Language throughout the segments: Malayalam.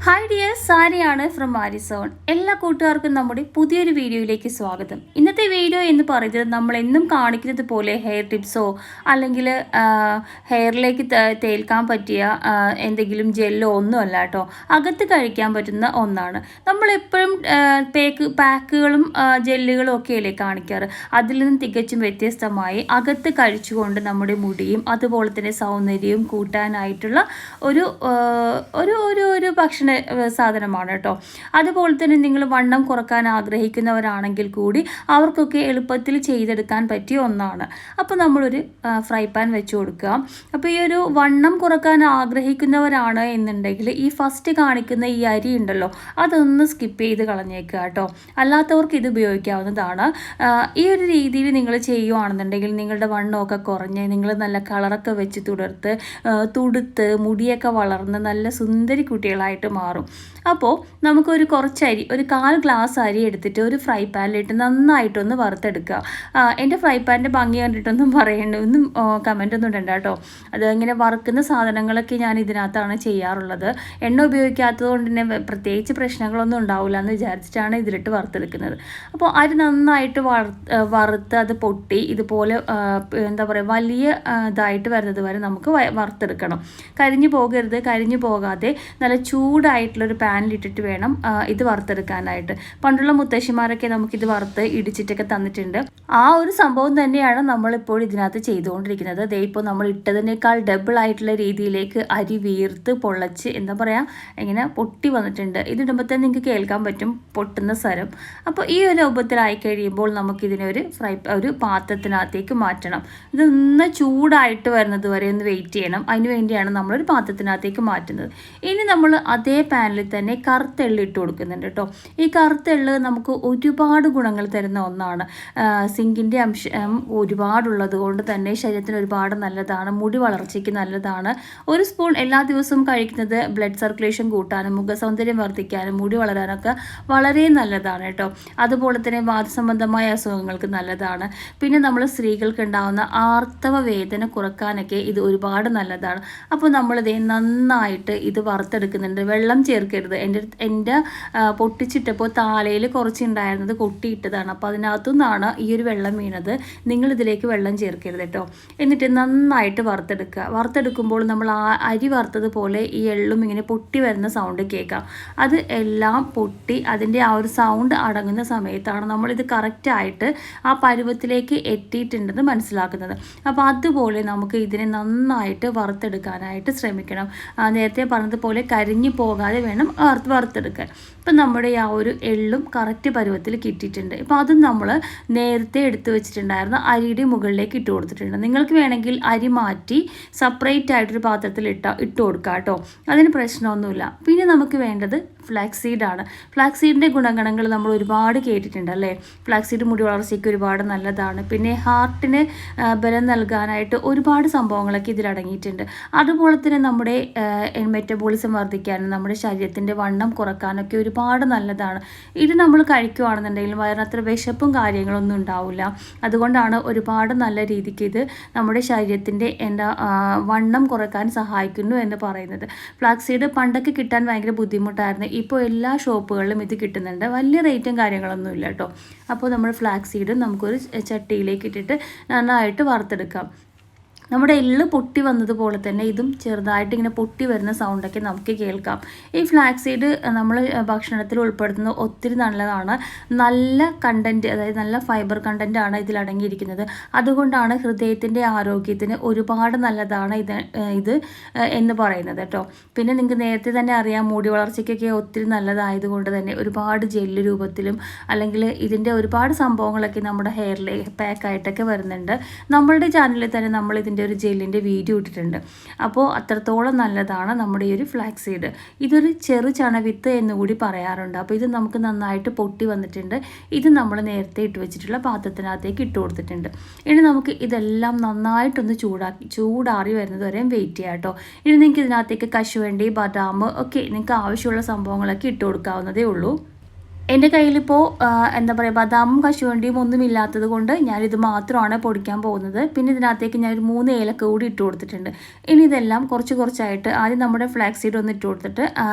ഹായ് ഡിയർ, സാരിയാണ് ഫ്രം aaris. എല്ലാ കൂട്ടുകാർക്കും നമ്മുടെ പുതിയൊരു വീഡിയോയിലേക്ക് സ്വാഗതം. ഇന്നത്തെ വീഡിയോ എന്ന് പറയുന്നത് നമ്മൾ എന്നും കാണിക്കുന്നത് പോലെ ഹെയർ ടിപ്സോ അല്ലെങ്കിൽ ഹെയറിലേക്ക് തേൽക്കാൻ പറ്റിയ എന്തെങ്കിലും ജെല്ലോ ഒന്നുമല്ല കേട്ടോ. അകത്ത് കഴിക്കാൻ പറ്റുന്ന ഒന്നാണ്. നമ്മളെപ്പോഴും പാക്കുകളും ജെല്ലുകളും ഒക്കെയല്ലേ കാണിക്കാറ്. അതിൽ നിന്ന് തികച്ചും വ്യത്യസ്തമായി അകത്ത് കഴിച്ചുകൊണ്ട് നമ്മുടെ മുടിയും അതുപോലെ തന്നെ സൗന്ദര്യവും കൂട്ടാനായിട്ടുള്ള ഒരു ഒരു ഒരു ഒരു ഭക്ഷണ സാധനമാണ് കേട്ടോ. അതുപോലെ തന്നെ നിങ്ങൾ വണ്ണം കുറക്കാൻ ആഗ്രഹിക്കുന്നവരാണെങ്കിൽ കൂടി അവർക്കൊക്കെ എളുപ്പത്തിൽ ചെയ്തെടുക്കാൻ പറ്റിയ ഒന്നാണ്. അപ്പോൾ നമ്മളൊരു ഫ്രൈ പാൻ വെച്ച് കൊടുക്കുക. അപ്പോൾ ഈ ഒരു വണ്ണം കുറക്കാൻ ആഗ്രഹിക്കുന്നവരാണ് എന്നുണ്ടെങ്കിൽ ഈ ഫസ്റ്റ് കാണിക്കുന്ന ഈ അരി ഉണ്ടല്ലോ, അതൊന്ന് സ്കിപ്പ് ചെയ്ത് കളഞ്ഞേക്കുക കേട്ടോ. അല്ലാത്തവർക്ക് ഇത് ഉപയോഗിക്കാവുന്നതാണ്. ഈ ഒരു രീതിയിൽ നിങ്ങൾ ചെയ്യുകയാണെന്നുണ്ടെങ്കിൽ നിങ്ങളുടെ വണ്ണമൊക്കെ കുറഞ്ഞ് നിങ്ങൾ നല്ല കളറൊക്കെ വെച്ച് തുടുത്ത് മുടിയൊക്കെ വളർന്ന് നല്ല സുന്ദരി കുട്ടികളായിട്ട് മാറും. അപ്പോൾ നമുക്കൊരു കുറച്ച് അരി, ഒരു 1/4 ഗ്ലാസ് അരി എടുത്തിട്ട് ഒരു ഫ്രൈ പാനിലിട്ട് നന്നായിട്ടൊന്ന് വറുത്തെടുക്കുക. എൻ്റെ ഫ്രൈ പാനിൻ്റെ ഭംഗി കണ്ടിട്ടൊന്നും ഒന്നും കമൻ്റ് ഒന്നും ഇടണ്ട കേട്ടോ. അത് ഇങ്ങനെ വറുക്കുന്ന സാധനങ്ങളൊക്കെ ഞാൻ ഇതിനകത്താണ് ചെയ്യാറുള്ളത്. എണ്ണ ഉപയോഗിക്കാത്തത് കൊണ്ട് തന്നെ പ്രത്യേകിച്ച് പ്രശ്നങ്ങളൊന്നും ഉണ്ടാവില്ല എന്ന് വിചാരിച്ചിട്ടാണ് ഇതിലിട്ട് വറുത്തെടുക്കുന്നത്. അപ്പോൾ അരി നന്നായിട്ട് വറുത്ത് അത് പൊട്ടി ഇതുപോലെ എന്താ പറയുക, വലിയ ഇതായിട്ട് വരുന്നത് വരെ നമുക്ക് വറുത്തെടുക്കണം. കരിഞ്ഞു പോകാതെ നല്ല ചൂടായിട്ടുള്ളൊരു പാനിലിട്ടിട്ട് വേണം ഇത് വറുത്തെടുക്കാനായിട്ട്. പണ്ടുള്ള മുത്തശ്ശിമാരൊക്കെ നമുക്കിത് വറുത്ത് ഇടിച്ചിട്ടൊക്കെ തന്നിട്ടുണ്ട്. ആ ഒരു സംഭവം തന്നെയാണ് നമ്മളിപ്പോൾ ഇതിനകത്ത് ചെയ്തുകൊണ്ടിരിക്കുന്നത്. ദേ ഇപ്പോൾ നമ്മൾ ഇട്ടതിനേക്കാൾ ഡബിൾ ആയിട്ടുള്ള രീതിയിലേക്ക് അരി വീർത്ത് പൊള്ളച്ച് എന്താ പറയുക, ഇങ്ങനെ പൊട്ടി വന്നിട്ടുണ്ട്. ഇതിടുമ്പോൾ തന്നെ നിങ്ങൾക്ക് കേൾക്കാൻ പറ്റും പൊട്ടുന്ന സ്വരം. അപ്പോൾ ഈ ഒരു രൂപത്തിലായി കഴിയുമ്പോൾ നമുക്കിതിനെ ഒരു പാത്രത്തിനകത്തേക്ക് മാറ്റണം. ഇതൊന്ന് ചൂടായിട്ട് വരുന്നത് വരെ ഒന്ന് വെയിറ്റ് ചെയ്യണം. അതിന് വേണ്ടിയാണ് നമ്മളൊരു പാത്രത്തിനകത്തേക്ക് മാറ്റുന്നത്. ഇനി നമ്മൾ അതേ പാനിൽ തന്നെ കറുത്ത എള്ള് ഇട്ട് കൊടുക്കുന്നുണ്ട് കേട്ടോ. ഈ കറുത്ത എള്ള് നമുക്ക് ഒരുപാട് ഗുണങ്ങൾ തരുന്ന ഒന്നാണ്. സിങ്കിൻ്റെ അംശം ഒരുപാടുള്ളത് കൊണ്ട് തന്നെ ശരീരത്തിന് ഒരുപാട് നല്ലതാണ്. മുടി വളർച്ചയ്ക്ക് നല്ലതാണ്. ഒരു സ്പൂൺ എല്ലാ ദിവസവും കഴിക്കുന്നത് ബ്ലഡ് സർക്കുലേഷൻ കൂട്ടാനും മുഖസൗന്ദര്യം വർദ്ധിക്കാനും മുടി വളരാനൊക്കെ വളരെ നല്ലതാണ് കേട്ടോ. അതുപോലെ തന്നെ വാതസംബന്ധമായ അസുഖങ്ങൾക്ക് നല്ലതാണ്. പിന്നെ നമ്മൾ സ്ത്രീകൾക്ക് ഉണ്ടാകുന്ന ആർത്തവ വേദന കുറക്കാനൊക്കെ ഇത് ഒരുപാട് നല്ലതാണ്. അപ്പോൾ നമ്മളിത് നന്നായിട്ട് ഇത് വറുത്തെടുക്കുന്നുണ്ട്. വെള്ളം ചേർക്കരുത്. എൻ്റെ പൊട്ടിച്ചിട്ടപ്പോൾ താലയിൽ കുറച്ചുണ്ടായിരുന്നത് കൊട്ടിയിട്ടതാണ്. അപ്പോൾ അതിനകത്തുനിന്നാണ് ഈ ഒരു വെള്ളം വീണത്. നിങ്ങളിതിലേക്ക് വെള്ളം ചേർക്കരുത് കേട്ടോ. എന്നിട്ട് നന്നായിട്ട് വറുത്തെടുക്കുമ്പോൾ നമ്മൾ അരി വറുത്തതുപോലെ ഈ എള്ളും ഇങ്ങനെ പൊട്ടി വരുന്ന സൗണ്ട് കേൾക്കാം. അത് എല്ലാം പൊട്ടി അതിൻ്റെ ആ ഒരു സൗണ്ട് അടങ്ങുന്ന സമയത്താണ് നമ്മളിത് കറക്റ്റായിട്ട് ആ പരുവത്തിലേക്ക് എത്തിയിട്ടുണ്ടെന്ന് മനസ്സിലാക്കുന്നത്. അപ്പോൾ അതുപോലെ നമുക്ക് ഇതിനെ നന്നായിട്ട് വറുത്തെടുക്കാനായിട്ട് ശ്രമിക്കണം. നേരത്തെ പറഞ്ഞതുപോലെ കരിഞ്ഞു പോകാതെ വേണം വറുത്തെടുക്കാൻ. ഇപ്പം നമ്മുടെ ആ ഒരു എള്ളും കറക്റ്റ് പരുവത്തിൽ കിട്ടിയിട്ടുണ്ട്. ഇപ്പോൾ അതും നമ്മൾ നേരത്തെ എടുത്തു വെച്ചിട്ടുണ്ടായിരുന്ന അരിയുടെ മുകളിലേക്ക് ഇട്ട് കൊടുത്തിട്ടുണ്ട്. നിങ്ങൾക്ക് വേണമെങ്കിൽ അരി മാറ്റി സെപ്പറേറ്റ് ആയിട്ടൊരു പാത്രത്തിൽ ഇട്ട് കൊടുക്കാം കേട്ടോ. അതിന് പ്രശ്നമൊന്നുമില്ല. പിന്നെ നമുക്ക് വേണ്ടത് ഫ്ലാക്സീഡാണ്. ഫ്ലാക്സീഡിൻ്റെ ഗുണഗണങ്ങൾ നമ്മൾ ഒരുപാട് കേട്ടിട്ടുണ്ട് അല്ലേ. ഫ്ലാക്സീഡ് മുടി വളർച്ചയ്ക്ക് ഒരുപാട് നല്ലതാണ്. പിന്നെ ഹാർട്ടിന് ബലം നൽകാനായിട്ട് ഒരുപാട് സംഭവങ്ങളൊക്കെ ഇതിലടങ്ങിയിട്ടുണ്ട്. അതുപോലെ തന്നെ നമ്മുടെ മെറ്റബോളിസം വർദ്ധിക്കാനും നമ്മുടെ ശരീരത്തിൻ്റെ വണ്ണം കുറക്കാനൊക്കെ ഒരുപാട് നല്ലതാണ്. ഇത് നമ്മൾ കഴിക്കുകയാണെന്നുണ്ടെങ്കിൽ വയറിനത്ര വിശപ്പും കാര്യങ്ങളൊന്നും ഉണ്ടാവില്ല. അതുകൊണ്ടാണ് ഒരുപാട് നല്ല രീതിക്ക് ഇത് നമ്മുടെ ശരീരത്തിൻ്റെ വണ്ണം കുറക്കാൻ സഹായിക്കുന്നു എന്ന് പറയുന്നത്. ഫ്ലാക്സീഡ് പണ്ടൊക്കെ കിട്ടാൻ ഭയങ്കര ബുദ്ധിമുട്ടായിരുന്നു. ഇപ്പോൾ എല്ലാ ഷോപ്പുകളിലും ഇത് കിട്ടുന്നുണ്ട്. വലിയ റേറ്റും കാര്യങ്ങളൊന്നും ഇല്ല കേട്ടോ. അപ്പോൾ നമ്മൾ ഫ്ലാക്സീഡും നമുക്കൊരു ചട്ടിയിലേക്ക് ഇട്ടിട്ട് നന്നായിട്ട് വറുത്തെടുക്കാം. നമ്മുടെ എള്ള് പൊട്ടി വന്നതുപോലെ തന്നെ ഇതും ചെറുതായിട്ട് ഇങ്ങനെ പൊട്ടി വരുന്ന സൗണ്ടൊക്കെ നമുക്ക് കേൾക്കാം. ഈ ഫ്ലാക്സീഡ് നമ്മൾ ഭക്ഷണത്തിൽ ഉൾപ്പെടുത്തുന്നത് ഒത്തിരി നല്ലതാണ്. നല്ല കണ്ടൻറ്റ്, അതായത് നല്ല ഫൈബർ കണ്ടൻറ്റാണ് ഇതിലടങ്ങിയിരിക്കുന്നത്. അതുകൊണ്ടാണ് ഹൃദയത്തിൻ്റെ ആരോഗ്യത്തിന് ഒരുപാട് നല്ലതാണ് ഇത് എന്ന് പറയുന്നത് കേട്ടോ. പിന്നെ നിങ്ങൾക്ക് നേരത്തെ തന്നെ അറിയാം, മുടി വളർച്ചയ്ക്കൊക്കെ ഒത്തിരി നല്ലതായതുകൊണ്ട് തന്നെ ഒരുപാട് ജെല്ല് രൂപത്തിലും അല്ലെങ്കിൽ ഇതിൻ്റെ ഒരുപാട് സംഭവങ്ങളൊക്കെ നമ്മുടെ ഹെയറിൽ പാക്കായിട്ടൊക്കെ വരുന്നുണ്ട്. നമ്മളുടെ ചാനലിൽ തന്നെ നമ്മൾ ഇതിൻ്റെ ഒരു ജെല്ലിൻ്റെ വീഡിയോ ഇട്ടിട്ടുണ്ട്. അപ്പോൾ അത്രത്തോളം നല്ലതാണ് നമ്മുടെ ഈ ഒരു ഫ്ലാക്സീഡ്. ഇതൊരു ചെറു ചണവിത്ത് എന്നുകൂടി പറയാറുണ്ട്. അപ്പോൾ ഇത് നമുക്ക് നന്നായിട്ട് പൊട്ടി വന്നിട്ടുണ്ട്. ഇത് നമ്മൾ നേരത്തെ ഇട്ട് വെച്ചിട്ടുള്ള പാത്രത്തിനകത്തേക്ക് ഇട്ട് കൊടുത്തിട്ടുണ്ട്. ഇനി നമുക്ക് ഇതെല്ലാം നന്നായിട്ടൊന്ന് ചൂടാറി വരുന്നത് വരെയും വെയിറ്റ് ചെയ്യാം കേട്ടോ. ഇനി നിങ്ങൾക്ക് ഇതിനകത്തേക്ക് കശുവണ്ടി, ബദാം ഒക്കെ നിങ്ങൾക്ക് ആവശ്യമുള്ള സംഭവങ്ങളൊക്കെ ഇട്ട് കൊടുക്കാവുന്നതേ ഉള്ളൂ. എൻ്റെ കയ്യിലിപ്പോൾ എന്താ പറയുക ബദാമും കശുവണ്ടിയും ഒന്നും ഇല്ലാത്തത് കൊണ്ട് ഞാനിത് മാത്രമാണ് പൊടിക്കാൻ പോകുന്നത്. പിന്നെ ഇതിനകത്തേക്ക് ഞാനൊരു 3 ഏലക്ക കൂടി ഇട്ട് കൊടുത്തിട്ടുണ്ട്. ഇനി ഇതെല്ലാം കുറച്ച് കുറച്ചായിട്ട് ആദ്യം നമ്മുടെ ഫ്ലാക്സ് സീഡ് ഒന്ന് ഇട്ട് കൊടുത്തിട്ട്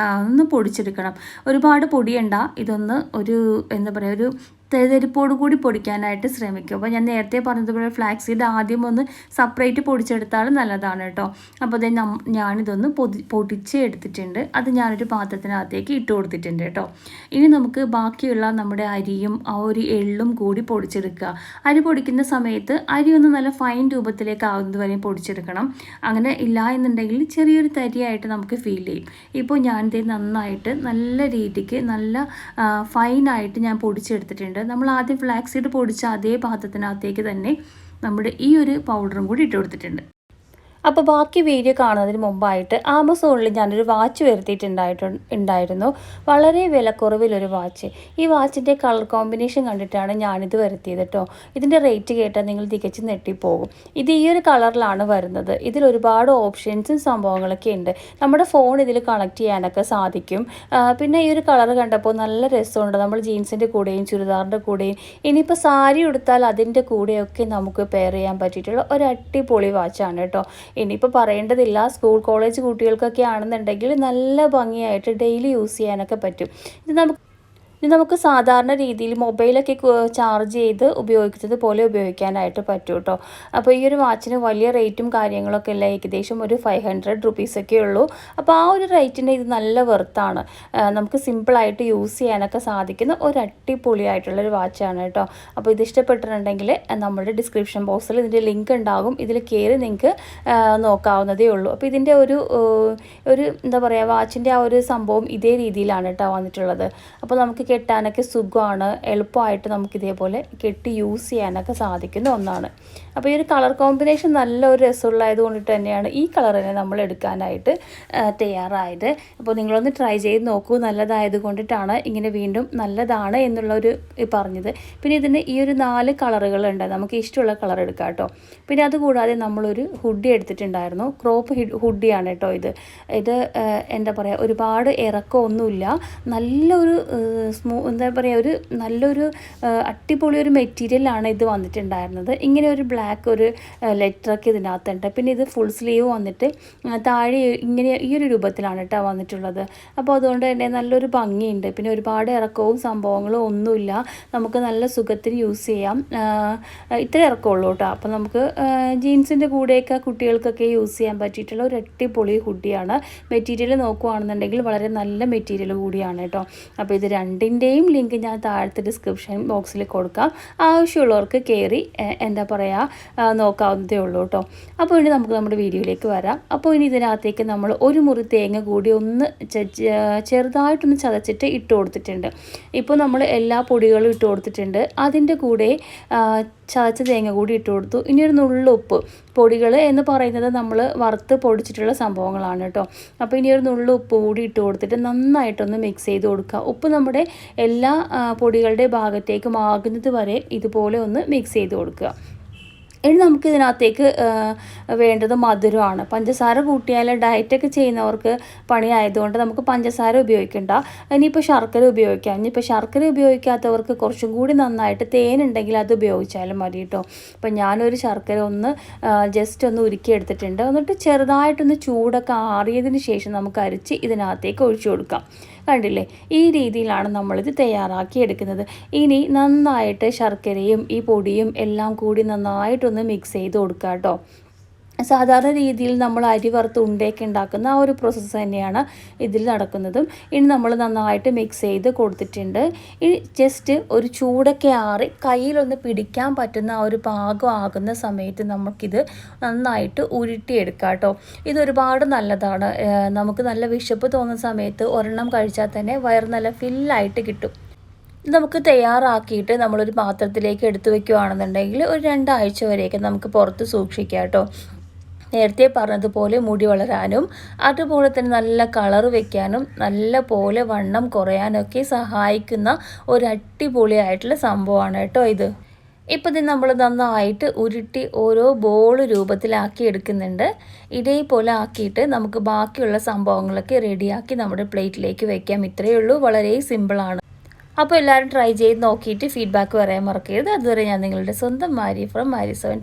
ഒന്ന് പൊടിച്ചെടുക്കണം. ഒരുപാട് പൊടിയണ്ട, ഇതൊന്ന് ഒരു എന്താ പറയുക ഒരു തെരിപ്പോട് കൂടി പൊടിക്കാനായിട്ട് ശ്രമിക്കും. അപ്പോൾ ഞാൻ നേരത്തെ പറഞ്ഞതുപോലെ ഫ്ലാക്സ് സീഡ് ആദ്യം ഒന്ന് സെപ്പറേറ്റ് പൊടിച്ചെടുത്താൽ നല്ലതാണ് കേട്ടോ. അപ്പോൾ അതേ ഞാനിതൊന്ന് പൊടിച്ച് എടുത്തിട്ടുണ്ട്. അത് ഞാനൊരു പാത്രത്തിനകത്തേക്ക് ഇട്ട് കൊടുത്തിട്ടുണ്ട് കേട്ടോ. ഇനി നമുക്ക് ബാക്കിയുള്ള നമ്മുടെ അരിയും ആ ഒരു എള്ളും കൂടി പൊടിച്ചെടുക്കുക. അരി പൊടിക്കുന്ന സമയത്ത് അരി ഒന്ന് നല്ല ഫൈൻ രൂപത്തിലേക്ക് ആകുന്നത് വരെ പൊടിച്ചെടുക്കണം. അങ്ങനെ ഇല്ല എന്നുണ്ടെങ്കിൽ ചെറിയൊരു തരിയായിട്ട് നമുക്ക് ഫീൽ ചെയ്യും. ഇപ്പോൾ ഞാനിത് നന്നായിട്ട് നല്ല രീതിക്ക് നല്ല ഫൈനായിട്ട് ഞാൻ പൊടിച്ചെടുത്തിട്ടുണ്ട്. നമ്മൾ ആദ്യം ഫ്ലാക്സ് സീഡ് പൊടിച്ച അതേ പാത്രത്തിനകത്തേക്ക് തന്നെ നമ്മുടെ ഈ ഒരു പൗഡറും കൂടി ഇട്ട് കൊടുത്തിട്ടുണ്ട്. അപ്പോൾ ബാക്കി വീഡിയോ കാണുന്നതിന് മുമ്പായിട്ട് ആമസോണിൽ ഞാനൊരു വാച്ച് വരുത്തിയിട്ടുണ്ടായിരുന്നു. വളരെ വിലക്കുറവിലൊരു വാച്ച്. ഈ വാച്ചിൻ്റെ കളർ കോമ്പിനേഷൻ കണ്ടിട്ടാണ് ഞാനിത് വരുത്തിയത് കേട്ടോ. ഇതിൻ്റെ റേറ്റ് കേട്ടാൽ നിങ്ങൾ തികച്ച് നെട്ടിപ്പോകും. ഇത് ഈ ഒരു കളറിലാണ് വരുന്നത്. ഇതിൽ ഒരുപാട് ഓപ്ഷൻസും സംഭവങ്ങളൊക്കെ ഉണ്ട്. നമ്മുടെ ഫോൺ ഇതിൽ കണക്ട് ചെയ്യാനൊക്കെ സാധിക്കും. പിന്നെ ഈ ഒരു കളർ കണ്ടപ്പോൾ നല്ല രസമുണ്ട്. നമ്മൾ ജീൻസിൻ്റെ കൂടെയും ചുരിദാറിൻ്റെ കൂടെയും ഇനിയിപ്പോൾ സാരി ഉടുത്താൽ അതിൻ്റെ കൂടെയൊക്കെ നമുക്ക് പെയർ ചെയ്യാൻ പറ്റിയിട്ടുള്ള ഒരു അടിപൊളി വാച്ചാണ് കേട്ടോ. ഇനിയിപ്പോൾ പറയേണ്ടതില്ല, സ്കൂൾ കോളേജ് കുട്ടികൾക്കൊക്കെ ആണെന്നുണ്ടെങ്കിൽ നല്ല ഭംഗിയായിട്ട് ഡെയിലി യൂസ് ചെയ്യാനൊക്കെ പറ്റും. ഇത് നമുക്ക് സാധാരണ രീതിയിൽ മൊബൈലൊക്കെ ചാർജ് ചെയ്ത് ഉപയോഗിക്കുന്നത് പോലെ ഉപയോഗിക്കാനായിട്ട് പറ്റും കേട്ടോ. അപ്പോൾ ഈ ഒരു വാച്ചിന് വലിയ റേറ്റും കാര്യങ്ങളൊക്കെ അല്ല, ഏകദേശം ഒരു 500 റുപ്പീസൊക്കെ ഉള്ളൂ. അപ്പോൾ ആ ഒരു റേറ്റിന് ഇത് നല്ല വെർത്താണ്. നമുക്ക് സിമ്പിളായിട്ട് യൂസ് ചെയ്യാനൊക്കെ സാധിക്കുന്ന ഒരു അടിപൊളിയായിട്ടുള്ളൊരു വാച്ചാണ് കേട്ടോ. അപ്പോൾ ഇത് ഇഷ്ടപ്പെട്ടിട്ടുണ്ടെങ്കിൽ നമ്മുടെ ഡിസ്ക്രിപ്ഷൻ ബോക്സിൽ ഇതിൻ്റെ ലിങ്ക് ഉണ്ടാകും. ഇതിൽ കയറി നിങ്ങൾക്ക് നോക്കാവുന്നതേ ഉള്ളൂ. അപ്പോൾ ഇതിൻ്റെ ഒരു എന്താ പറയുക വാച്ചിൻ്റെ ആ ഒരു സംഭവം ഇതേ രീതിയിലാണ് കേട്ടോ വന്നിട്ടുള്ളത്. അപ്പോൾ നമുക്ക് കെട്ടാനൊക്കെ സുഖമാണ്, എളുപ്പമായിട്ട് നമുക്ക് ഇതേപോലെ കെട്ടി യൂസ് ചെയ്യാനൊക്കെ സാധിക്കുന്ന ഒന്നാണ്. അപ്പോൾ ഈ ഒരു കളർ കോമ്പിനേഷൻ നല്ല ഒരു രസമുള്ളതായത് കൊണ്ടിട്ട് തന്നെയാണ് ഈ കളറിനെ നമ്മൾ എടുക്കാനായിട്ട് തയ്യാറായത്. അപ്പോൾ നിങ്ങളൊന്ന് ട്രൈ ചെയ്ത് നോക്കൂ. നല്ലതായത് കൊണ്ടിട്ടാണ് ഇങ്ങനെ വീണ്ടും നല്ലതാണ് എന്നുള്ളൊരു പറഞ്ഞത്. പിന്നെ ഇതിന് ഈ ഒരു 4 കളറുകളുണ്ട്. നമുക്ക് ഇഷ്ടമുള്ള കളർ എടുക്കാം കേട്ടോ. പിന്നെ അതുകൂടാതെ നമ്മളൊരു ഹുഡി എടുത്തിട്ടുണ്ടായിരുന്നു. ക്രോപ്പ് ഹുഡിയാണ് കേട്ടോ ഇത് എന്താ പറയുക ഒരുപാട് ഇറക്കമൊന്നുമില്ല. നല്ലൊരു എന്താ പറയുക ഒരു നല്ലൊരു അടിപൊളി ഒരു മെറ്റീരിയലാണ് ഇത് വന്നിട്ടുണ്ടായിരുന്നത്. ഇങ്ങനെ ഒരു ബ്ലാക്ക് ഒരു ലെറ്ററൊക്കെ ഇതിനകത്തുണ്ട്. പിന്നെ ഇത് ഫുൾ സ്ലീവ് വന്നിട്ട് താഴെ ഇങ്ങനെ ഈ ഒരു രൂപത്തിലാണ് കേട്ടോ വന്നിട്ടുള്ളത്. അപ്പോൾ അതുകൊണ്ട് തന്നെ നല്ലൊരു ഭംഗിയുണ്ട്. പിന്നെ ഒരുപാട് ഇറക്കവും സംഭവങ്ങളും ഒന്നുമില്ല. നമുക്ക് നല്ല സുഖത്തിന് യൂസ് ചെയ്യാം. ഇത്ര ഇറക്കമുള്ളൂ കേട്ടോ. അപ്പോൾ നമുക്ക് ജീൻസിൻ്റെ കൂടെയൊക്കെ കുട്ടികൾക്കൊക്കെ യൂസ് ചെയ്യാൻ പറ്റിയിട്ടുള്ള ഒരു അടിപൊളി ഹുഡിയാണ്. മെറ്റീരിയൽ നോക്കുകയാണെന്നുണ്ടെങ്കിൽ വളരെ നല്ല മെറ്റീരിയൽ കൂടിയാണ് കേട്ടോ. അപ്പോൾ ഇത് രണ്ടിൻ്റെയും ലിങ്ക് ഞാൻ താഴത്തെ ഡിസ്ക്രിപ്ഷൻ ബോക്സിൽ കൊടുക്കാം. ആവശ്യമുള്ളവർക്ക് കയറി എന്താ പറയുക നോക്കാവുന്നതേ ഉള്ളൂ കേട്ടോ. അപ്പോൾ ഇനി നമുക്ക് നമ്മുടെ വീഡിയോയിലേക്ക് വരാം. അപ്പോൾ ഇനി ഇതിനകത്തേക്ക് നമ്മൾ ഒരു മുറി തേങ്ങ കൂടി ഒന്ന് ചെറുതായിട്ടൊന്ന് ചതച്ചിട്ട് ഇട്ട് കൊടുത്തിട്ടുണ്ട്. ഇപ്പോൾ നമ്മൾ എല്ലാ പൊടികളും ഇട്ട് കൊടുത്തിട്ടുണ്ട്. അതിൻ്റെ കൂടെ ചതച്ച തേങ്ങ കൂടി ഇട്ട് കൊടുത്തു. ഇനി ഒരു നുള്ളുപ്പ്. പൊടികൾ എന്ന് പറയുന്നത് നമ്മൾ വറുത്ത് പൊടിച്ചിട്ടുള്ള സംഭവങ്ങളാണ് കേട്ടോ. അപ്പോൾ ഇനി ഒരു നുള്ളുപ്പ് കൂടി ഇട്ട് കൊടുത്തിട്ട് നന്നായിട്ടൊന്ന് മിക്സ് ചെയ്ത് കൊടുക്കുക. ഉപ്പ് നമ്മുടെ എല്ലാ പൊടികളുടെ ഭാഗത്തേക്കും ആകുന്നത് വരെ ഇതുപോലെ ഒന്ന് മിക്സ് ചെയ്ത് കൊടുക്കുക. ഇനി നമുക്ക് ഇതിനകത്തേക്ക് വേണ്ടത് മധുരമാണ്. പഞ്ചസാര കൂട്ടിയാൽ ഡയറ്റൊക്കെ ചെയ്യുന്നവർക്ക് പണിയായതുകൊണ്ട് നമുക്ക് പഞ്ചസാര ഉപയോഗിക്കണ്ട. ഇനിയിപ്പോൾ ശർക്കര ഉപയോഗിക്കാം. ഇനിയിപ്പോൾ ശർക്കര ഉപയോഗിക്കാത്തവർക്ക് കുറച്ചും കൂടി നന്നായിട്ട് തേനുണ്ടെങ്കിൽ അത് ഉപയോഗിച്ചാലും മതി കേട്ടോ. അപ്പോൾ ഞാനൊരു ശർക്കര ഒന്ന് ജസ്റ്റ് ഒന്ന് ഉരുക്കിയെടുത്തിട്ടുണ്ട്. എന്നിട്ട് ചെറുതായിട്ടൊന്ന് ചൂടൊക്കെ ആറിയതിന് ശേഷം നമുക്ക് അരിച്ച് ഇതിനകത്തേക്ക് ഒഴിച്ചു കൊടുക്കാം. കണ്ടില്ലേ, ഈ രീതിയിലാണ് നമ്മളിത് തയ്യാറാക്കി എടുക്കുന്നത്. ഇനി നന്നായിട്ട് ശർക്കരയും ഈ പൊടിയും എല്ലാം കൂടി നന്നായിട്ടൊന്ന് മിക്സ് ചെയ്ത് കൊടുക്കുക കേട്ടോ. സാധാരണ രീതിയിൽ നമ്മൾ അരി വറുത്ത് ഉണ്ടയൊക്കെ ഉണ്ടാക്കുന്ന ആ ഒരു പ്രോസസ്സ് തന്നെയാണ് ഇതിൽ നടക്കുന്നതും. ഇനി നമ്മൾ നന്നായിട്ട് മിക്സ് ചെയ്ത് കൊടുത്തിട്ടുണ്ട്. ഇനി ജസ്റ്റ് ഒരു ചൂടൊക്കെ ആറി കയ്യിലൊന്ന് പിടിക്കാൻ പറ്റുന്ന ആ ഒരു പാകം ആകുന്ന സമയത്ത് നമുക്കിത് നന്നായിട്ട് ഉരുട്ടിയെടുക്കാം കേട്ടോ. ഇതൊരുപാട് നല്ലതാണ്. നമുക്ക് നല്ല വിശപ്പ് തോന്നുന്ന സമയത്ത് ഒരെണ്ണം കഴിച്ചാൽ തന്നെ വയറ് നല്ല ഫില്ലായിട്ട് കിട്ടും. നമുക്ക് തയ്യാറാക്കിയിട്ട് നമ്മളൊരു പാത്രത്തിലേക്ക് എടുത്തു വയ്ക്കുകയാണെന്നുണ്ടെങ്കിൽ ഒരു 2 ആഴ്ച വരെയൊക്കെ നമുക്ക് പുറത്ത് സൂക്ഷിക്കാം കേട്ടോ. നേരത്തെ പറഞ്ഞതുപോലെ മുടി വളരാനും അതുപോലെ തന്നെ നല്ല കളർ വയ്ക്കാനും നല്ല പോലെ വണ്ണം കുറയാനൊക്കെ സഹായിക്കുന്ന ഒരു അടിപൊളിയായിട്ടുള്ള സംഭവമാണ് കേട്ടോ ഇത്. ഇപ്പോൾ ഇത് നമ്മൾ നന്നായിട്ട് ഉരുട്ടി ഓരോ ബോൾ രൂപത്തിലാക്കി എടുക്കുന്നുണ്ട്. ഇതേപോലെ ആക്കിയിട്ട് നമുക്ക് ബാക്കിയുള്ള സംഭവങ്ങളൊക്കെ റെഡിയാക്കി നമ്മുടെ പ്ലേറ്റിലേക്ക് വയ്ക്കാം. ഇത്രയേ ഉള്ളൂ, വളരെ സിമ്പിളാണ്. അപ്പോൾ എല്ലാവരും ട്രൈ ചെയ്ത് നോക്കിയിട്ട് ഫീഡ്ബാക്ക് പറയാൻ മറക്കരുത്. അതുവരെ ഞാൻ നിങ്ങളുടെ സ്വന്തം മാരി ഫ്രം മാരി 7.